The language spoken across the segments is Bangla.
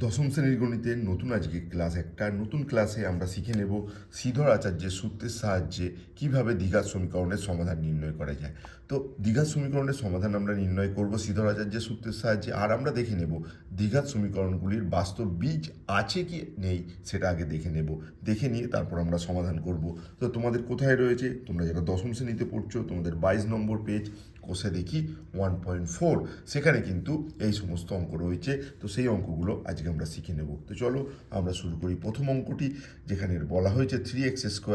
দশম শ্রেণীর গণিতের নতুন আজকে ক্লাস একটা নতুন ক্লাসে আমরা শিখে নেব শ্রীধর আচার্যের সূত্রের সাহায্যে কিভাবে দ্বিঘাত সমীকরণের সমাধান নির্ণয় করা যায়। তো দ্বিঘাত সমীকরণের সমাধান আমরা নির্ণয় করব শ্রীধর আচার্যের সূত্রের সাহায্যে, আর আমরা দেখে নেব দ্বিঘাত সমীকরণগুলির বাস্তব বীজ আছে কি নেই সেটা আগে দেখে নেব। দেখে নিয়ে তারপর আমরা সমাধান করব। তো তোমাদের কোথায় রয়েছে, তোমরা যারা দশম শ্রেণীতে পড়ছো তোমাদের 22 নম্বর পেজ, কোষে দেখি 1.4, সেখানে কিন্তু এই সমস্ত অঙ্ক রয়েছে। তো সেই অঙ্কগুলো আজকে আমরা শিখে নেব। তো চলো আমরা শুরু করি প্রথম অঙ্কটি, যেখানে বলা হয়েছে 3x²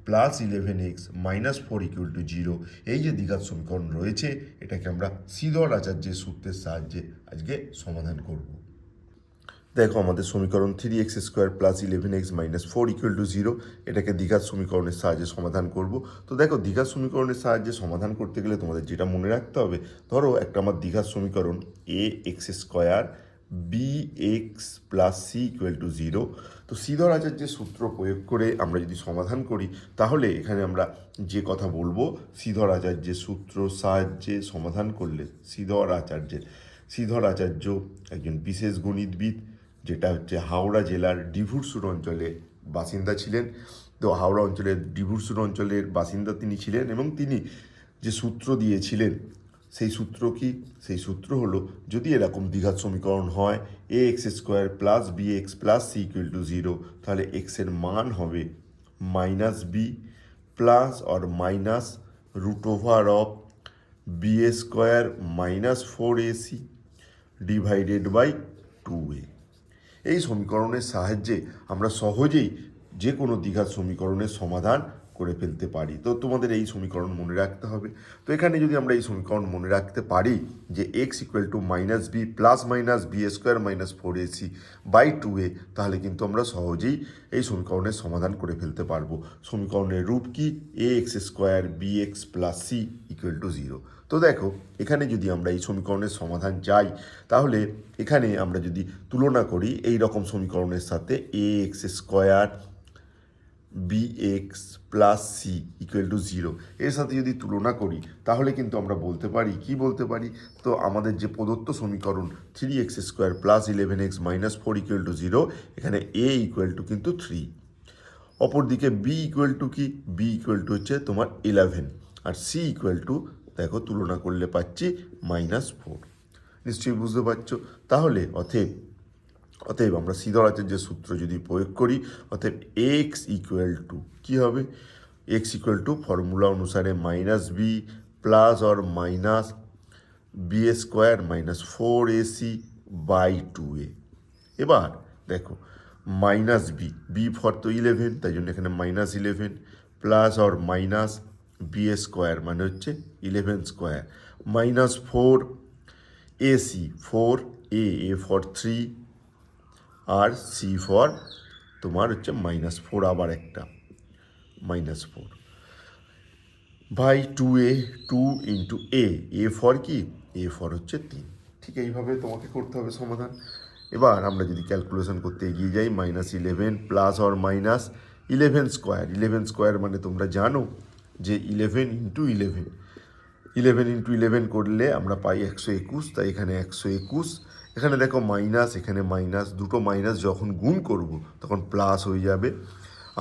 plus 11x minus 4 equal to 0। এই যে দ্বিঘাত সমীকরণ রয়েছে, এটাকে আমরা শ্রীধর আচার্যের সূত্রের সাহায্যে আজকে সমাধান করব। দেখো, আমাদের সমীকরণ 3x² plus 11x minus 4 equal to 0, এটাকে দ্বিঘাত সমীকরণের সাহায্যে সমাধান করব। তো দেখো, দ্বিঘাত সমীকরণের সাহায্যে সমাধান করতে গেলে তোমাদের যেটা মনে রাখতে হবে, ধরো একটা আমার দ্বিঘাত সমীকরণ ax² bx plus c equal to 0। তো শ্রীধর আচার্যের সূত্র প্রয়োগ করে আমরা যদি সমাধান করি, তাহলে এখানে আমরা যে কথা বলবো, শ্রীধর আচার্যের সূত্র সাহায্যে সমাধান করলে শ্রীধর আচার্য একজন বিশেষ গণিতবিদ, যেটা হচ্ছে হাওড়া জেলার ডিভুরসুর অঞ্চলে বাসিন্দা ছিলেন। তো হাওড়া অঞ্চলের ডিভুরসুর অঞ্চলের বাসিন্দা তিনি ছিলেন, এবং তিনি যে সূত্র দিয়েছিলেন সেই সূত্র কি? সেই সূত্র হলো, যদি এরকম দ্বিঘাত সমীকরণ হয় ax² plus bx plus c equal to 0, তাহলে x এর মান হবে minus B plus or minus √অফ b² minus 4ac divided by 2a। এই সমীকরণের সাহায্যে আমরা সহজেই যে কোনো দ্বিঘাত সমীকরণের সমাধান করে ফেলতে পারি। তো তোমাদের এই সমীকরণ মনে রাখতে হবে। তো এখানে যদি আমরা এই সমীকরণ মনে রাখতে পারি যে x equal to minus B plus minus b² minus 4ac by 2a, তাহলে কিন্তু আমরা সহজেই এই সমীকরণের সমাধান করে ফেলতে পারবো। সমীকরণের রূপ কি? ax² bx plus c equal to 0। তো দেখো, এখানে যদি আমরা এই সমীকরণের সমাধান চাই, তাহলে এখানে আমরা যদি তুলনা করি এই রকম সমীকরণের সাথে ax² bx plus c equal to 0, এর সাথে যদি তুলনা করি, তাহলে কিন্তু আমরা বলতে পারি, কি বলতে পারি? তো আমাদের যে প্রদত্ত সমীকরণ 3x² plus 11x minus 4 equal to 0, এখানে a ইকুয়াল টু কিন্তু 3। অপরদিকে b ইকুয়াল টু কি? b ইকুয়াল টু হচ্ছে তোমার 11, আর c ইকুয়াল টু, দেখো তুলনা করলে পাচ্ছি -4। নিশ্চয়ই বুঝতে পারছো। তাহলে অতএব আমরা শ্রীধর আচার্যের সূত্র যদি প্রয়োগ করি, অতএব এক্স ইকুয়াল টু কী হবে? এক্স ইকুয়াল টু ফর্মুলা অনুসারে minus B plus or minus b² minus 4ac by 2a। এবার দেখো, মাইনাস বি ফর তো 11, তাই জন্য এখানে -11 প্লাস অর মাইনাস b² মানে হচ্ছে 11² মাইনাস 4ac, 4a ফর 3 আর সি ফর তোমার হচ্ছে -4, আবার একটা -4 by 2a, 2 into A for কি? এ ফর হচ্ছে 3। ঠিক এইভাবে তোমাকে করতে হবে সমাধান। এবার আমরা যদি ক্যালকুলেশন করতে এগিয়ে যাই, -11 প্লাস অর মাইনাস 11² মানে তোমরা জানো যে 11 ইন্টু 11 করলে আমরা পাই 121, তাই এখানে 121। এখানে দেখো মাইনাস, এখানে মাইনাস, দুটো মাইনাস যখন গুণ করব তখন প্লাস হয়ে যাবে।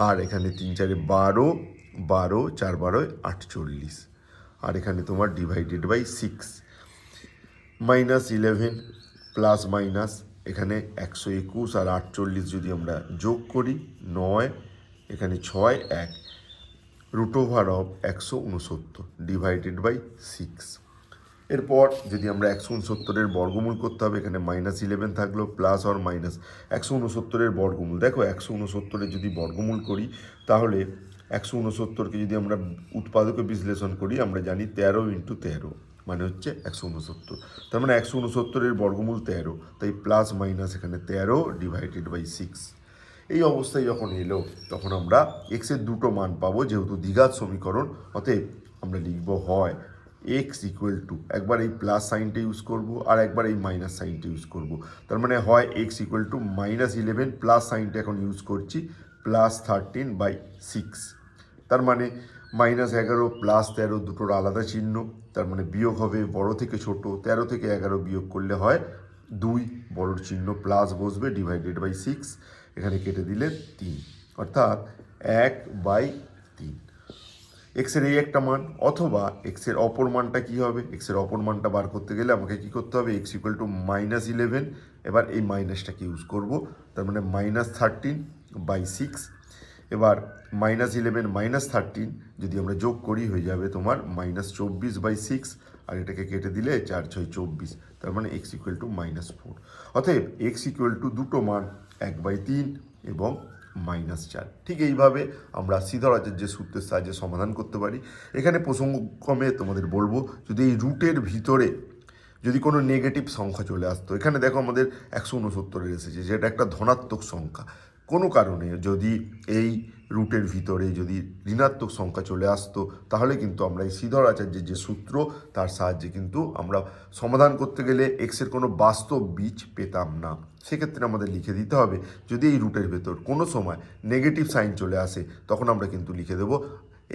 আর এখানে 3 4 12, 12 4 12 48, আর এখানে তোমার ডিভাইডেড বাই 6। -11 প্লাস মাইনাস, এখানে 121 আর 48 যদি আমরা যোগ করি 9, এখানে 6 1, √অফ 169 ডিভাইডেড বাই 6। এরপর যদি আমরা 169-এর বর্গমূল করতে হবে, এখানে -11 থাকলো প্লাস অর মাইনাস 169-এর বর্গমূল। দেখো, 169-এর যদি বর্গমূল করি, তাহলে 169-কে যদি আমরা উৎপাদকে বিশ্লেষণ করি, আমরা জানি 13 ইন্টু 13 মানে হচ্ছে 169। তার মানে 169-এর বর্গমূল 13, তাই প্লাস মাইনাস এখানে 13 ডিভাইডেড বাই 6। এই অবস্থায় যখন এলো, তখন আমরা এক্সের দুটো মান পাবো, যেহেতু দ্বিঘাত সমীকরণ। অতএব আমরা লিখব হয় এক্স ইকুয়াল টু, একবার এই প্লাস সাইনটা ইউজ করব আর একবার এই মাইনাস সাইনটা ইউজ করব। তার মানে হয় এক্স ইকুয়াল টু -11 প্লাস সাইনটা এখন ইউজ করছি প্লাস 13/6। তার মানে -11 প্লাস 13 দুটোর আলাদা চিহ্ন, তার মানে বিয়োগ হবে বড় থেকে ছোট, 13 থেকে 11 বিয়োগ করলে হয় 2 বড়োর চিহ্ন প্লাস বসবে ডিভাইডেড বাই 6, এখানে কেটে দিলে 3, অর্থাৎ 1/3 এক্সের এই একটা মান। অথবা এক্সের অপর মানটা কী হবে, এক্সের অপর মানটা বার করতে গেলে আমাকে কী করতে হবে, এক্স ইকুয়াল টু -11, এবার এই মাইনাসটাকে ইউজ করব, তার মানে -13/6। এবার -11 -13 যদি আমরা যোগ করি হয়ে যাবে তোমার -24/6, আর এটাকে কেটে দিলে 4 6 24, তার মানে এক্স ইকুয়াল টু -4। অতএব এক্স ইকুয়াল টু দুটো মান 1/3 এবং -4। ঠিক এইভাবে আমরা শ্রীধর আচার্যের সূত্রের সাহায্যে সমাধান করতে পারি। এখানে প্রসঙ্গক্রমে তোমাদের বলবো, যদি এই রুটের ভিতরে যদি কোনো নেগেটিভ সংখ্যা চলে আসতো, এখানে দেখো আমাদের 169 এসেছে, যেটা একটা ধনাত্মক সংখ্যা, কোনো কারণে যদি এই রুটের ভিতরে যদি ঋণাত্মক সংখ্যা চলে আসতো, তাহলে কিন্তু আমরা এই শ্রীধর আচার্যের যে সূত্র তার সাহায্যে কিন্তু আমরা সমাধান করতে গেলে এক্সের কোনো বাস্তব বীজ পেতাম না। সেক্ষেত্রে আমাদের লিখে দিতে হবে, যদি এই রুটের ভেতর কোনো সময় নেগেটিভ সাইন চলে আসে, তখন আমরা কিন্তু লিখে দেবো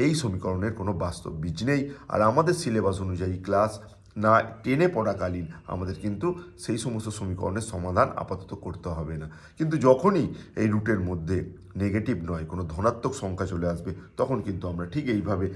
এই সমীকরণের কোনো বাস্তব বীজ নেই। আর আমাদের সিলেবাস অনুযায়ী ক্লাস 10 পড়াকালীন আমাদের কিন্তু সেই সমস্ত সমীকরণের সমাধান আপাতত করতে হবে না। কিন্তু যখনই এই রুটের মধ্যে নেগেটিভ নয় কোনো ধনাত্মক সংখ্যা চলে আসবে, তখন কিন্তু আমরা ঠিক এইভাবে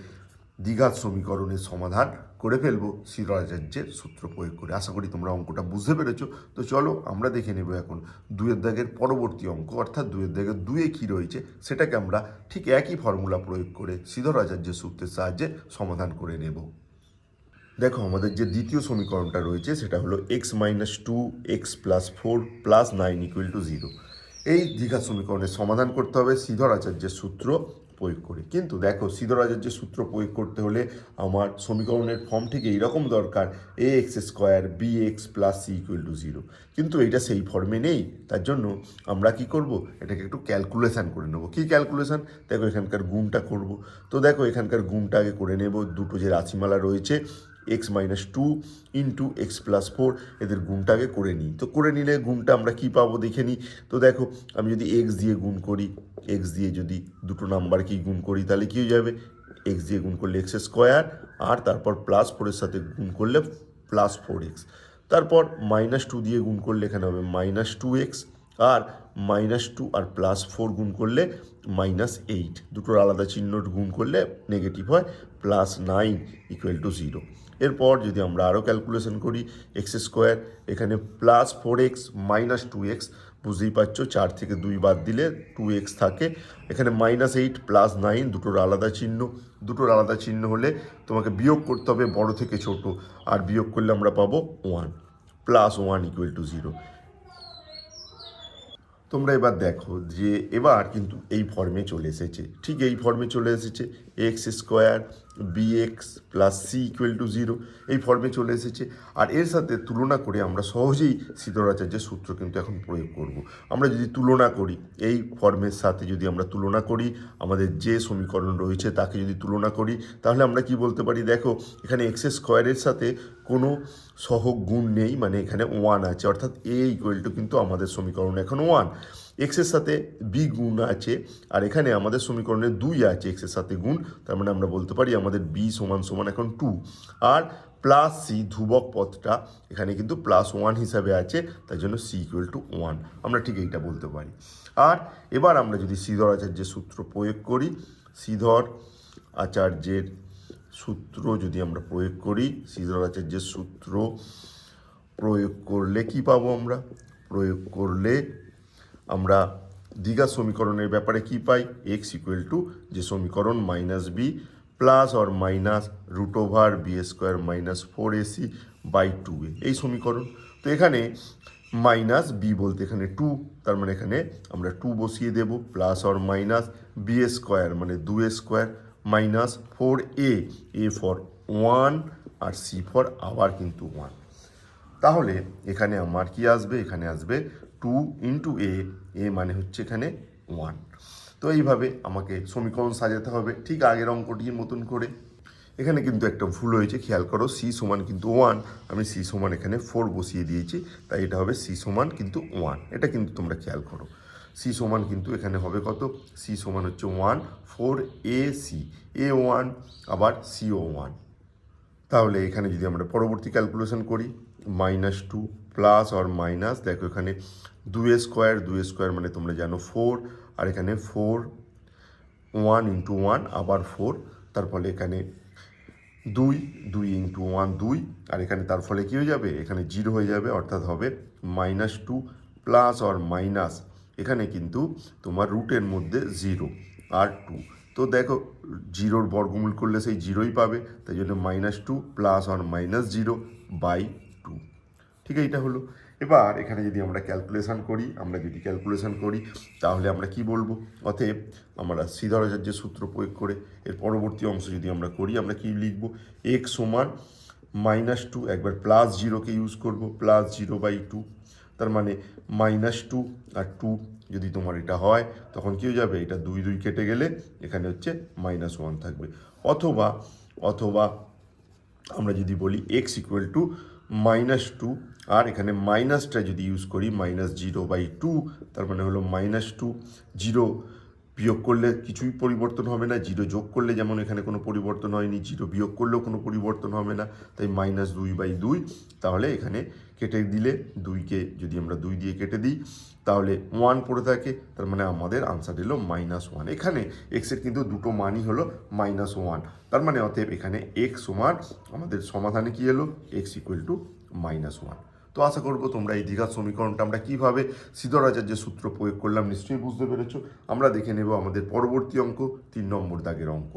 দ্বিঘাত সমীকরণের সমাধান করে ফেলবো শ্রীধর আচার্যের সূত্র প্রয়োগ করে। আশা করি তোমরা অঙ্কটা বুঝতে পেরেছো। তো চলো আমরা দেখে নেব এখন 2-এর দাগের পরবর্তী অঙ্ক, অর্থাৎ 2-এর দাগের 2-এ কী রয়েছে সেটাকে আমরা ঠিক একই ফর্মুলা প্রয়োগ করে শ্রীধর আচার্যের সূত্রের সাহায্যে সমাধান করে নেব। দেখো আমাদের যে দ্বিতীয় সমীকরণটা রয়েছে সেটা হলো x-2 x + 4 + 9 = 0। এই দ্বিঘাত সমীকরণের সমাধান করতে হবে শ্রীধর আচার্যের সূত্র প্রয়োগ করে। কিন্তু দেখো শ্রীধর আচার্যের সূত্র প্রয়োগ করতে হলে আমার সমীকরণের ফর্ম ঠিক এইরকম দরকার, ax² bx + c = 0। কিন্তু এইটা সেই ফর্মে নেই, তার জন্য আমরা কি করব, এটাকে একটু ক্যালকুলেশান করে নেব। কী ক্যালকুলেশান? দেখো এখানকার গুণটা করব। তো দেখো এখানকার গুণটা আগে করে নেব। দুটো যে রাশিমালা রয়েছে x-2 × x + 4, এদের গুণটাকে করে নিই। তো করে নিলে গুণটা আমরা কি পাবো দেখে নিই। তো দেখো আমি যদি x দিয়ে গুণ করি, x দিয়ে যদি দুটো নাম্বারকেই গুণ করি, তাহলে কী হয়ে যাবে, x দিয়ে গুণ করলে x², আর তারপর +4-এর সাথে গুণ করলে +4x, তারপর -2 দিয়ে গুণ করলে এখানে হবে -2x, আর -2 আর +4 গুণ করলে -8, দুটোর আলাদা চিহ্ন গুণ করলে নেগেটিভ হয়, +9 = 0। এরপর যদি আমরা আরও ক্যালকুলেশন করি, x², এখানে +4x -2x, বুঝতেই পারছো 4 থেকে 2 বাদ দিলে 2x থাকে, এখানে -8 +9, দুটোর আলাদা চিহ্ন, দুটোর আলাদা চিহ্ন হলে তোমাকে বিয়োগ করতে হবে বড় থেকে ছোট, আর বিয়োগ করলে আমরা পাবো 1, +1 = 0। তোমরা এবার দেখো যে এবার কিন্তু এই ফর্মে চলে এসেছে, ঠিক এই ফর্মে চলে এসেছে, x² bx + c = 0, এই ফর্মে চলে এসেছে। আর এর সাথে তুলনা করে আমরা সহজেই শ্রীধর আচার্যের সূত্র কিন্তু এখন প্রয়োগ করব। আমরা যদি তুলনা করি, এই ফর্মের সাথে যদি আমরা তুলনা করি, আমাদের যে সমীকরণ রয়েছে তাকে যদি তুলনা করি, তাহলে আমরা কি বলতে পারি, দেখো এখানে x² সাথে কোনো সহগ গুণ নেই, মানে এখানে 1 আছে, অর্থাৎ a = কিন্তু আমাদের সমীকরণ এখন 1। এক্সের সাথে বি গুণ আছে, আর এখানে আমাদের সমীকরণে 2 আছে এক্সের সাথে গুণ, তার মানে আমরা বলতে পারি আমাদের বি = এখন 2, আর +c ধ্রুবক পদটা এখানে কিন্তু +1 হিসাবে আছে, তাই জন্য c = 1, আমরা ঠিক এইটা বলতে পারি। আর এবার আমরা যদি শ্রীধর আচার্যের সূত্র প্রয়োগ করি, শ্রীধর আচার্যের সূত্র যদি আমরা প্রয়োগ করি, শ্রীধর আচার্যের সূত্র প্রয়োগ করলে কি পাবো, আমরা প্রয়োগ করলে আমরা দ্বিঘাত সমীকরণের ব্যাপারে কি পাই, x = যে সমীকরণ -b ± √b² - 4ac/2a, এই সমীকরণ। তো এখানে -b বলতে এখানে 2, তার মানে এখানে আমরা 2 বসিয়ে দেব, ± b² মানে 2a² -4a, a ফর 1 আর c ফর আবার কিন্তু 1। তাহলে এখানে আমার কি আসবে, এখানে আসবে 2 × a মানে হচ্ছে এখানে 1। তো এইভাবে আমাকে সমীকরণ সাজাতে হবে ঠিক আগের অঙ্কটির মতন করে। এখানে কিন্তু একটা ভুল হয়েছে, খেয়াল করো, c = কিন্তু 1, আমি c = এখানে 4 বসিয়ে দিয়েছি, তাই এটা হবে c = কিন্তু 1, এটা কিন্তু তোমরা খেয়াল করো। c = কিন্তু এখানে হবে কত, c = হচ্ছে 1, 4ac, a1 আবার co1। তাহলে এখানে যদি আমরা পরবর্তী ক্যালকুলেশন করি, -2 প্লাস অর মাইনাস, দেখো এখানে 2 স্কোয়ার মানে তোমরা জানো 4, আর এখানে 4 1 ইন্টু 1 আবার 4, তার ফলে এখানে 2 ইন্টু 1 2, আর এখানে তার ফলে কী হয়ে যাবে, এখানে 0 হয়ে যাবে, অর্থাৎ হবে -2 প্লাস অর মাইনাস, এখানে কিন্তু তোমার রুটের মধ্যে 0 আর 2, তো দেখো 0-র বর্গমূল করলে সেই 0ই পাবে, তাই জন্য -2 প্লাস অর -0/2, ঠিক আছে, এটা হলো। এবার এখানে যদি আমরা ক্যালকুলেশন করি তাহলে আমরা কি বলবো, অতএব আমরা শ্রীধরাচার্যের সূত্র প্রয়োগ করে এর পরবর্তী অংশ যদি আমরা করি, আমরা কি লিখবো, x সমান -2, একবার +0কে ইউজ করব, +0/2, তার মানে -2 আর 2 যদি তোমার এটা হয় তখন কী হয়ে যাবে, এটা 2 2 কেটে গেলে এখানে হচ্ছে -1 থাকবে, অথবা আমরা যদি বলি x = -2, আর এখানে মাইনাসটা যদি ইউজ করি -0/2, তার মানে হলো -2, 0 বিয়োগ করলে কিছুই পরিবর্তন হবে না, 0 যোগ করলে যেমন এখানে কোনো পরিবর্তন হয়নি, 0 বিয়োগ করলেও কোনো পরিবর্তন হবে না, তাই -2/2, তাহলে এখানে কেটে দিলে 2কে যদি আমরা 2 দিয়ে কেটে দিই তাহলে 1 পড়ে থাকে, তার মানে আমাদের আনসার এলো -1। এখানে এক্সের কিন্তু দুটো মানই হলো -1, তার মানে অতএব এখানে x সমান আমাদের সমাধানে কি এলো, x = -1। তো আশা করবো তোমরা এই দ্বিঘাত সমীকরণটা আমরা কীভাবে শ্রীধরাচার্যের সূত্র প্রয়োগ করলাম নিশ্চয়ই বুঝতে পেরেছো। আমরা দেখে নেব আমাদের পরবর্তী অঙ্ক, 3 নম্বর দাগের অঙ্ক।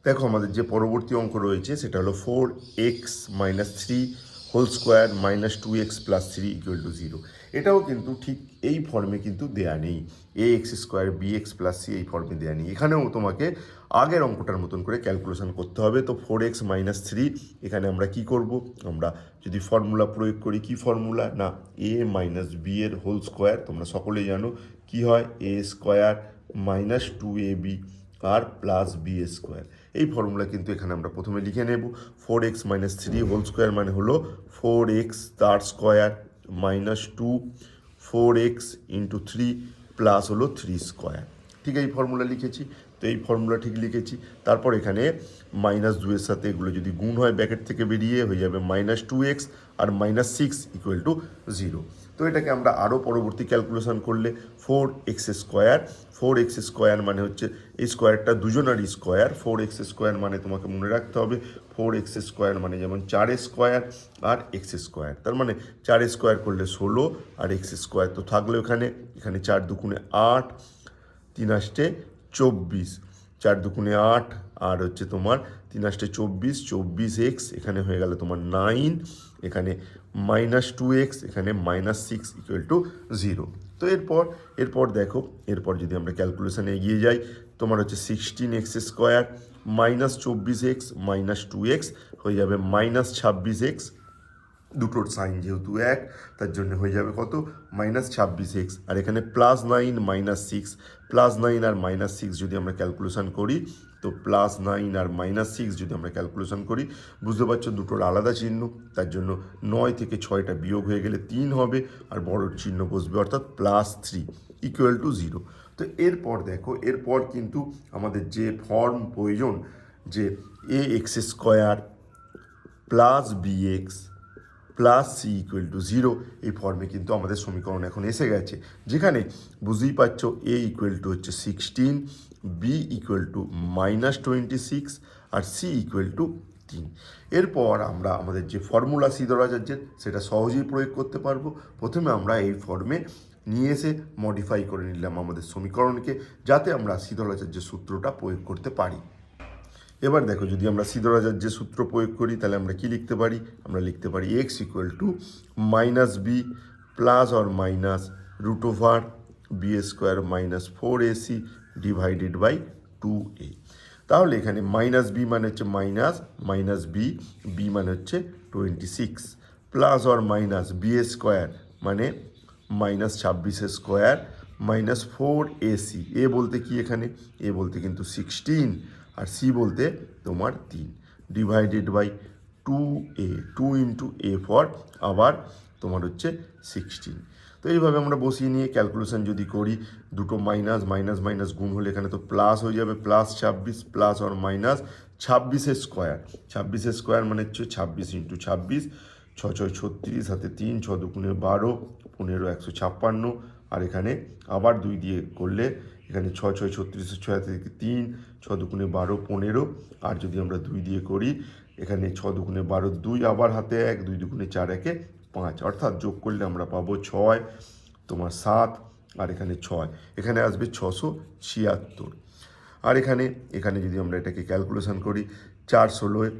দেখো আমাদের যে পরবর্তী অঙ্ক রয়েছে সেটা হলো 4x - 3 হোল স্কোয়ার -2x + 3 = 0। এটাও কিন্তু ঠিক এই ফর্মে কিন্তু দেয়া নেই, ax² bx + c এই ফর্মে দেয়া নেই, এখানেও তোমাকে আগের অঙ্কটার মতন করে ক্যালকুলেশন করতে হবে। তো 4x - 3, এখানে আমরা কি করব, আমরা যদি ফর্মুলা প্রয়োগ করি, কি ফর্মুলা না, a - b এর হোল স্কোয়ার, তোমরা সকলেই জানো কি হয়, a² - 2ab আর +b², এই ফর্মুলা কিন্তু এখানে আমরা প্রথমে লিখে নেব। 4x - 3 হোল স্কোয়ার মানে হলো 4x তার স্কোয়ার -2 4x × 3 প্লাস হলো 3², ঠিক এই ফর্মুলা লিখেছি। তো এই ফর্মুলা ঠিক লিখেছি, তারপর এখানে -2 এর সাথে এগুলো যদি গুণ হয় ব্র্যাকেট থেকে বেরিয়ে হয়ে যাবে -2x আর -6 = 0। তো এটাকে আমরা আরও পরবর্তী ক্যালকুলেশন করলে 4x² মানে হচ্ছে এই স্কোয়ারটা দুজনারই স্কোয়ার, 4x² মানে তোমাকে মনে রাখতে হবে 4x² মানে যেমন 4² আর x², তার মানে 4² করলে 16 আর x² তো থাকলো এখানে 4 দুগুণে 8, 3 8 24, 4 দুগুণে 8 আর হচ্ছে তোমার 3 8 24, 24x, এখানে হয়ে গেল তোমার 9, এখানে -2x, এখানে -6 = 0। তো এরপর দেখো, এরপর যদি আমরা ক্যালকুলেশানে এগিয়ে যাই, তোমার হচ্ছে 16x² -24x -2x হয়ে যাবে -26x, দুটোর সাইন যেহেতু এক তার জন্য হয়ে যাবে কত, -26x, আর এখানে +9 -6, +9 আর -6 যদি আমরা ক্যালকুলেশন করি, তো +9 আর -6 যদি আমরা ক্যালকুলেশন করি, বুঝতে পারছো দুটোর আলাদা চিহ্ন, তার জন্য 9 থেকে 6টা বিয়োগ হয়ে গেলে 3 হবে, আর বড়োর চিহ্ন বসবে, অর্থাৎ +3 = 0। তো এরপর দেখো, এরপর কিন্তু আমাদের যে ফর্ম প্রয়োজন, যে ax² + bx + c = 0, এই ফর্মে কিন্তু আমাদের সমীকরণ এখন এসে গেছে, যেখানে বুঝতেই পারছো a হচ্ছে 16, b -26 আর c 3। এরপর আমরা আমাদের যে ফর্মুলা শ্রীধরাচার্যের সেটা সহজেই প্রয়োগ করতে পারবো। প্রথমে আমরা এই ফর্মে নিয়ে এসে মডিফাই করে নিলাম আমাদের সমীকরণকে, যাতে আমরা শ্রীধরাচার্যের সূত্রটা প্রয়োগ করতে পারি। এবার দেখো, যদি আমরা শ্রীধরাচার্যের সূত্র প্রয়োগ করি তাহলে আমরা কি লিখতে পারি, আমরা লিখতে পারি x = -b plus or minus √b² -4ac / 2a। তাহলে এখানে -b মানে হচ্ছে -b, b মানে হচ্ছে 26, প্লাস অর মাইনাস b² মানে -26² -4ac, এ বলতে কি, এখানে এ বলতে কিন্তু 16 আর সি বলতে তোমার 3 / 2a, 2 × a ফর আবার তোমার হচ্ছে 16। তো এইভাবে আমরা বসিয়ে নিয়ে ক্যালকুলেশন যদি করি, দুটো মাইনাস মাইনাস গুণ হলে এখানে তো প্লাস হয়ে যাবে, +26 প্লাস অর মাইনাস 26² মানে হচ্ছে 26 × 26 ছয় 36, হাতে 3, 6 দুগুণে 12, 15 156, আর এখানে আবার 2 দিয়ে করলে এখানে 6 36, 6 হাতে 3, 6 দুগুণে 12, 15, আর যদি আমরা 2 দিয়ে করি এখানে 6 দুগুণে 12, 2 আবার হাতে 1, 2 দুগুণে 4, 1 5, অর্থাৎ যোগ করলে আমরা পাবো 6 তোমার 7, আর এখানে 6, এখানে আসবে 676। আর এখানে যদি আমরা এটাকে ক্যালকুলেশন করি 4 16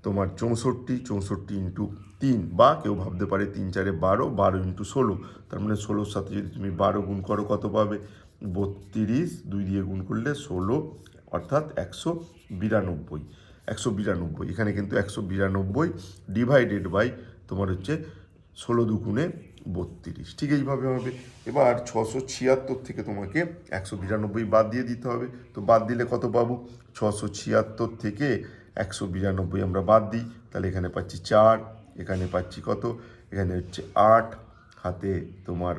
তোমার 64, 64 ইন্টু 3, বা কেউ ভাবতে পারে 3 4 12, 12 ইন্টু 16, তার মানে 16-র সাথে যদি তুমি 12 গুণ করো কত পাবে 32, 2 দিয়ে গুণ করলে 16, অর্থাৎ 192। 192 এখানে কিন্তু 192 ডিভাইডেড বাই তোমার হচ্ছে 16 দুগুণে 32, ঠিক এইভাবে হবে। এবার 676 থেকে তোমাকে 192 বাদ দিয়ে দিতে হবে। তো বাদ দিলে কত পাবো, 676 থেকে 192 আমরা বাদ দিই, তাহলে এখানে পাচ্ছি 4, এখানে পাচ্ছি কত, এখানে হচ্ছে 8, হাতে তোমার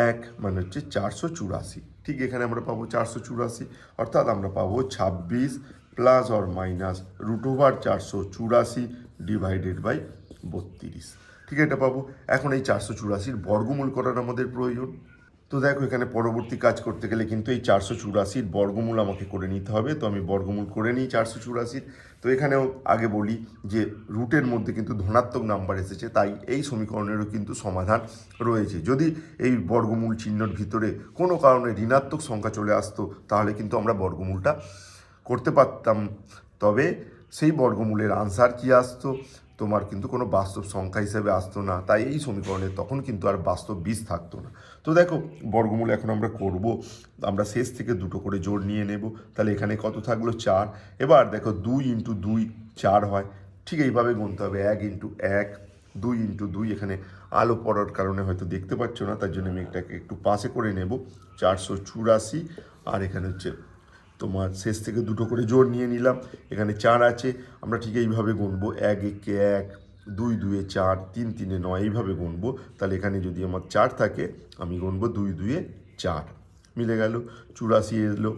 1, মানে হচ্ছে 484। ঠিক এখানে আমরা পাবো 484, অর্থাৎ আমরা পাবো 26 plus or minus √484 divided by 32। ঠিক এটা পাবো। এখন এই 484-র বর্গমূল করার আমাদের প্রয়োজন। তো দেখো এখানে পরবর্তী কাজ করতে গেলে কিন্তু এই 484-র বর্গমূল আমাকে করে নিতে হবে। তো আমি বর্গমূল করে নিই 484-র। তো এখানেও আগে বলি যে রুটের মধ্যে কিন্তু ধনাত্মক নাম্বার এসেছে, তাই এই সমীকরণেরও কিন্তু সমাধান রয়েছে। যদি এই বর্গমূল চিহ্নর ভিতরে কোনো কারণে ঋণাত্মক সংখ্যা চলে আসতো তাহলে কিন্তু আমরা বর্গমূলটা করতে পারতাম, তবে সেই বর্গমূলের আনসার কি আসতো, তোমার কিন্তু কোনো বাস্তব সংখ্যা হিসেবে আসতো না, তাই এই সমীকরণে তখন কিন্তু আর বাস্তব বীজ থাকতো না। তো দেখো বর্গমূল এখন আমরা করব, আমরা শেষ থেকে দুটো করে জোড় নিয়ে নেব। তাহলে এখানে কত থাকলো 4। এবার দেখো 2 ইন্টু 2 4 হয়, ঠিক এইভাবে গুনতে হবে 1 ইন্টু 1, 2 ইন্টু 2, এখানে আলো পড়ার কারণে হয়তো দেখতে পাচ্ছ না, তার জন্য আমি এটাকে একটু পাশে করে নেব। 484, আর এখানে হচ্ছে তোমার শেষ থেকে দুটো করে জোড় নিয়ে নিলাম, এখানে 4 আছে, আমরা ঠিক এইভাবে গুনবো 1 1 1, 2 2 4, 3 3 9, এইভাবে গুনবো। তাহলে এখানে যদি আমার 4 থাকে আমি গুনবো 2 2 4, মিলে গেল 84 এলো।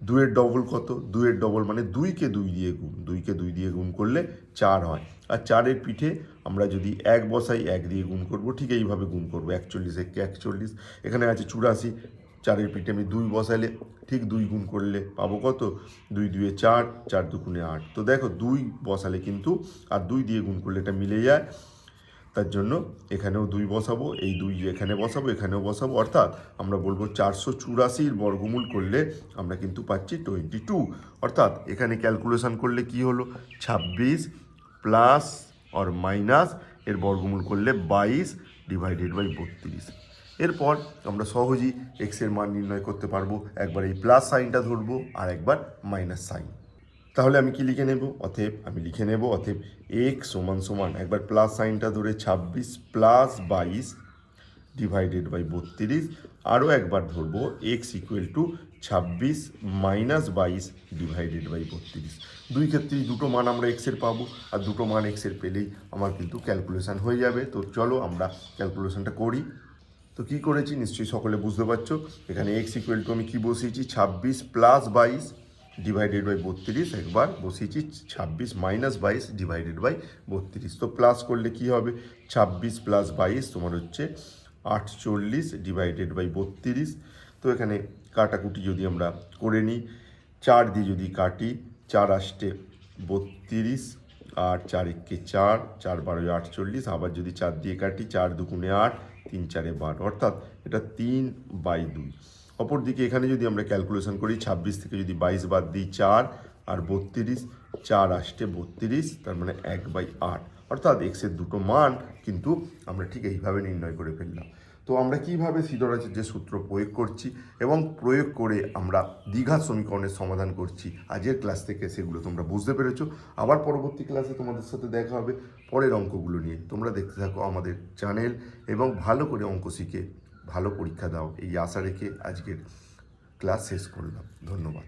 2-এর ডবল কত, 2-এর ডবল মানে 2কে 2 দিয়ে গুণ, 2কে 2 দিয়ে গুণ করলে 4 হয়। আর 4-এর পিঠে আমরা যদি 1 বসাই 1 দিয়ে গুণ করব, ঠিক এইভাবে গুণ করবো 41 1 41, এখানে আছে 84, 4-এর পিঠে আমি 2 বসাইলে ঠিক 2 গুণ করলে পাবো কত, 2 2 4, 4 দুগুণে 8। তো দেখো 2 বসালে কিন্তু আর 2 দিয়ে গুণ করলে এটা মিলে যায়, তার জন্য এখানেও 2 বসাবো, এই 2 এখানে বসাবো, এখানেও বসাবো, অর্থাৎ আমরা বলবো 484-র বর্গমূল করলে আমরা কিন্তু পাচ্ছি 22। অর্থাৎ এখানে ক্যালকুলেশন করলে কি হলো, 26 প্লাস অর মাইনাস এর বর্গমূল করলে 22 ডিভাইডেড বাই 32। এরপর আমরা সহজেই এক্সের মান নির্ণয় করতে পারবো, একবার এই প্লাস সাইনটা ধরবো আর একবার মাইনাস সাইন। তাহলে আমি কি লিখে নেব, আমি লিখে নেব এক্স সমান সমান, একবার প্লাস সাইনটা ধরে 26 প্লাস 22 ডিভাইডেড বাই 32, আরও একবার ধরবো x equal to 26 minus 22 divided by 32। দুই ক্ষেত্রেই দুটো মান আমরা এক্সের পাবো, আর দুটো মান এক্সের পেলেই আমার কিন্তু ক্যালকুলেশন হয়ে যাবে। তো চলো আমরা ক্যালকুলেশনটা করি। তো কী করেছি নিশ্চয়ই সকলে বুঝতে পারছো, এখানে এক্স ইকুয়াল টু আমি কী বসিয়েছি 26 প্লাস 22 ডিভাইডেড বাই 32, একবার বসিয়েছি 26 মাইনাস 22 ডিভাইডেড বাই 32। তো প্লাস করলে কি হবে, 26 প্লাস 22 তোমার হচ্ছে 48 ডিভাইডেড বাই 32। তো এখানে কাটাকুটি যদি আমরা করে নিই, 4 দিয়ে যদি কাটি 4 আসতে 32, আর 4 একে 4, 4 12 48, আবার যদি 4 দিয়ে কাটি 4 দুগুণে 8, 3 4 12, অর্থাৎ এটা 3/2। অপরদিকে এখানে যদি আমরা ক্যালকুলেশন করি 26 থেকে যদি 22 বাদ দিই 4, আর 32, 4 আসতে 32, তার মানে 1/8, অর্থাৎ এক্সের দুটো মান কিন্তু আমরা ঠিক এইভাবে নির্ণয় করে ফেললাম। তো আমরা কীভাবে সিধরাচার্যের যে সূত্র প্রয়োগ করছি এবং প্রয়োগ করে আমরা দ্বিঘাত সমীকরণের সমাধান করছি আজকের ক্লাস থেকে, সেগুলো তোমরা বুঝতে পেরেছো। আবার পরবর্তী ক্লাসে তোমাদের সাথে দেখা হবে পরের অঙ্কগুলো নিয়ে। তোমরা দেখতে থাকো আমাদের চ্যানেল এবং ভালো করে অঙ্ক শিখে ভালো পরীক্ষা দাও, এই আশা রেখে আজকের ক্লাস শেষ করলাম। ধন্যবাদ।